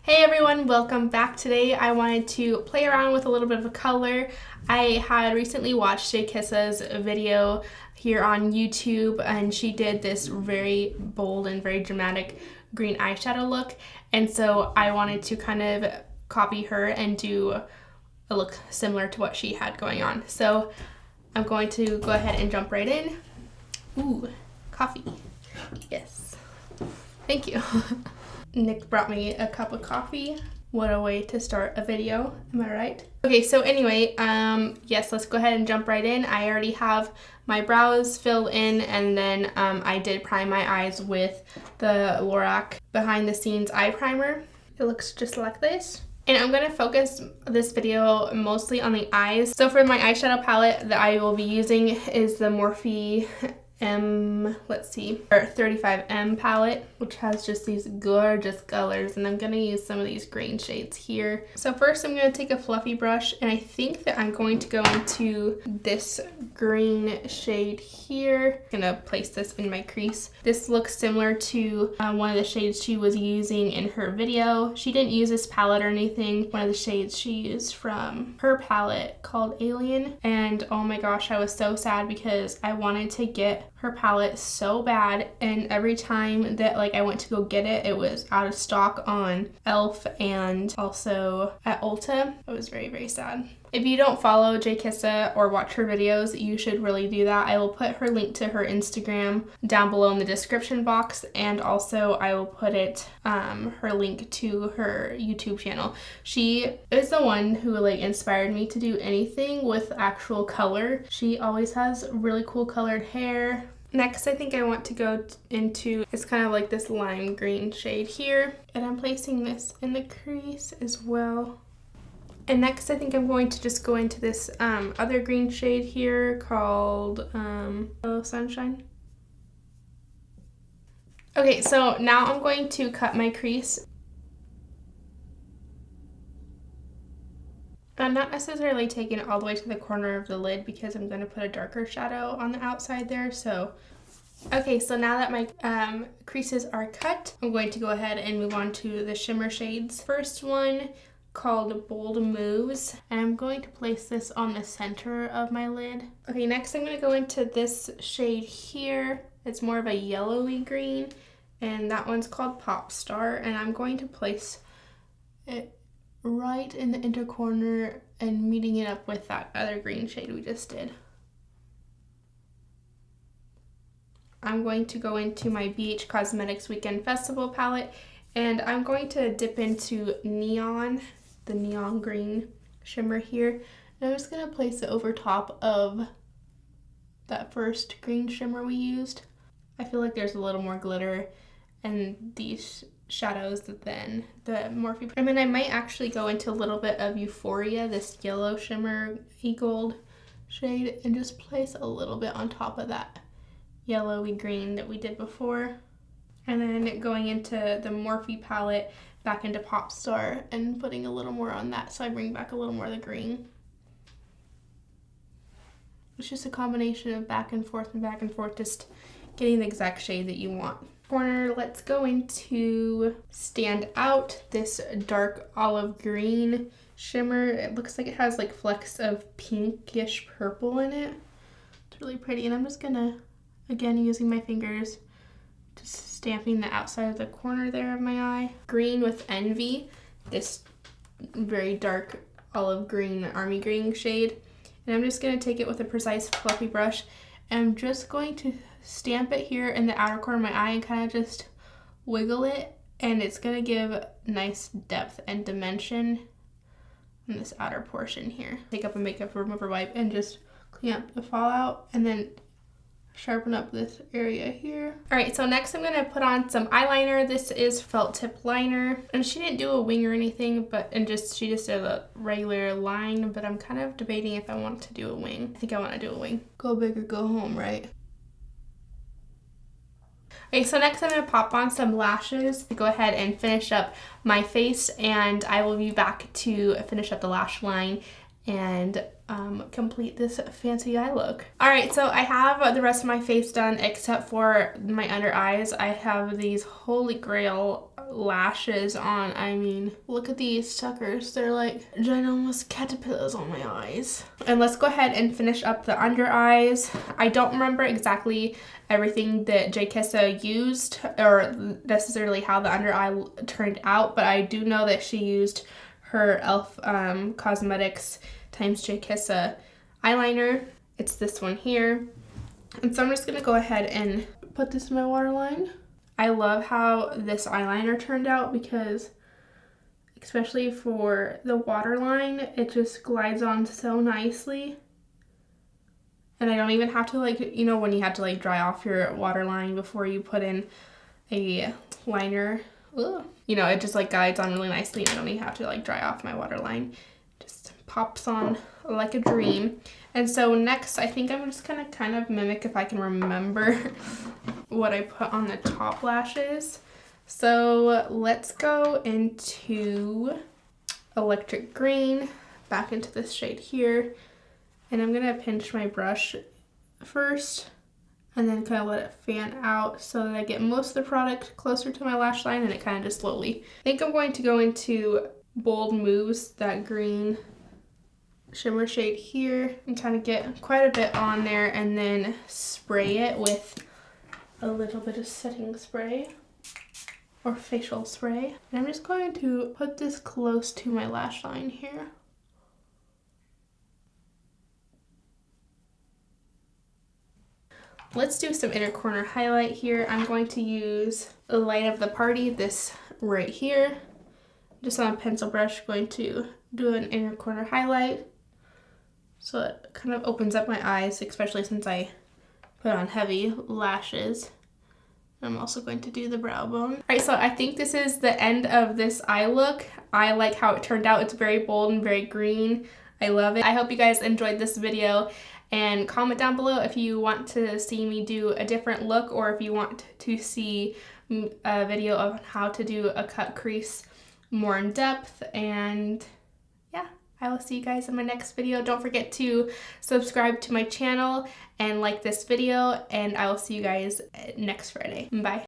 Hey everyone, welcome back. Today I wanted to play around with a little bit of a color. I had recently watched Jay Kissa's video here on YouTube, and she did this very bold and very dramatic green eyeshadow look, and so I wanted to kind of copy her and do a look similar to what she had going on. So I'm going to go ahead and jump right in. Ooh, coffee. Yes. Thank you. Nick brought me a cup of coffee. What a way to start a video, am I right? Okay, so anyway, yes, let's go ahead and jump right in. I already have my brows filled in, and then I did prime my eyes with the Lorac Behind the Scenes Eye Primer. It looks just like this. And I'm going to focus this video mostly on the eyes. So for my eyeshadow palette that I will be using is the Morphe 35M palette, which has just these gorgeous colors, and I'm going to use some of these green shades here. So first I'm going to take a fluffy brush, and I think that I'm going to go into this green shade here. I'm going to place this in my crease. This looks similar to one of the shades she was using in her video. She didn't use this palette or anything. One of the shades she used from her palette called Alien, and oh my gosh, I was so sad because I wanted to get her palette so bad, and every time that I went to go get it, it was out of stock on Elf and also at Ulta. It was very, very sad. If you don't follow Jay Kissa or watch her videos, you should really do that. I will put her link to her Instagram down below in the description box, and also I will put her link to her YouTube channel. She is the one who inspired me to do anything with actual color. She always has really cool colored hair. Next, I think I want to go into, it's kind of like this lime green shade here, and I'm placing this in the crease as well. And next, I think I'm going to just go into this other green shade here called Hello Sunshine. Okay, so now I'm going to cut my crease. I'm not necessarily taking it all the way to the corner of the lid because I'm going to put a darker shadow on the outside there. So, okay, so now that my creases are cut, I'm going to go ahead and move on to the shimmer shades. First one called Bold Moves, and I'm going to place this on the center of my lid. Okay, next I'm going to go into this shade here. It's more of a yellowy green, and that one's called Pop Star, and I'm going to place it right in the inner corner and meeting it up with that other green shade we just did. I'm going to go into my BH Cosmetics Weekend Festival palette, and I'm going to dip into Neon, the neon green shimmer here, and I'm just going to place it over top of that first green shimmer we used. I feel like there's a little more glitter in these shadows than the Morphe. I mean, I might actually go into a little bit of Euphoria, this yellow shimmer gold shade, and just place a little bit on top of that yellowy green that we did before. And then going into the Morphe palette, back into Pop Star and putting a little more on that, so I bring back a little more of the green. It's just a combination of back and forth, just getting the exact shade that you want. Corner, let's go into Stand Out, this dark olive green shimmer. It looks like it has flecks of pinkish purple in it. It's really pretty, and I'm just gonna, again, using my fingers, just stamping the outside of the corner there of my eye. Green with Envy, this very dark olive green, army green shade. And I'm just going to take it with a precise fluffy brush, and I'm just going to stamp it here in the outer corner of my eye and kind of just wiggle it. And it's going to give nice depth and dimension in this outer portion here. Take up a makeup remover wipe and just clean up the fallout, and then sharpen up this area here. All right, so next I'm gonna put on some eyeliner. This is felt tip liner, and she didn't do a wing or anything, she just did a regular line, but I'm kind of debating if I want to do a wing. I think I want to do a wing. Go big or go home, right? Okay, so next I'm going to pop on some lashes to go ahead and finish up my face, and I will be back to finish up the lash line and complete this fancy eye look. Alright, so I have the rest of my face done except for my under eyes. I have these holy grail lashes on. I mean, look at these suckers. They're like ginormous caterpillars on my eyes. And let's go ahead and finish up the under eyes. I don't remember exactly everything that J. Kissa used or necessarily how the under eye turned out, but I do know that she used her e.l.f. Cosmetics times J. Kissa eyeliner. It's this one here. And so I'm just gonna go ahead and put this in my waterline. I love how this eyeliner turned out because, especially for the waterline, it just glides on so nicely. And I don't even have to, like, you know, when you have to like dry off your waterline before you put in a liner. Ugh. You know, it just like glides on really nicely and I don't even have to like dry off my waterline. Just pops on like a dream. And so next, I think I'm just gonna kind of mimic, if I can remember, what I put on the top lashes. So let's go into Electric Green, back into this shade here. And I'm gonna pinch my brush first and then kind of let it fan out so that I get most of the product closer to my lash line and it kind of just slowly. I think I'm going to go into Bold Moves, that green shimmer shade here, and kind of get quite a bit on there and then spray it with a little bit of setting spray or facial spray. And I'm just going to put this close to my lash line here. Let's do some inner corner highlight here. I'm going to use the Light of the Party, this right here. Just on a pencil brush, going to do an inner corner highlight. So it kind of opens up my eyes, especially since I put on heavy lashes. I'm also going to do the brow bone. All right, so I think this is the end of this eye look. I like how it turned out. It's very bold and very green. I love it. I hope you guys enjoyed this video, and comment down below if you want to see me do a different look or if you want to see a video of how to do a cut crease more in depth. And yeah, I will see you guys in my next video. Don't forget to subscribe to my channel and like this video, and I will see you guys next Friday. Bye.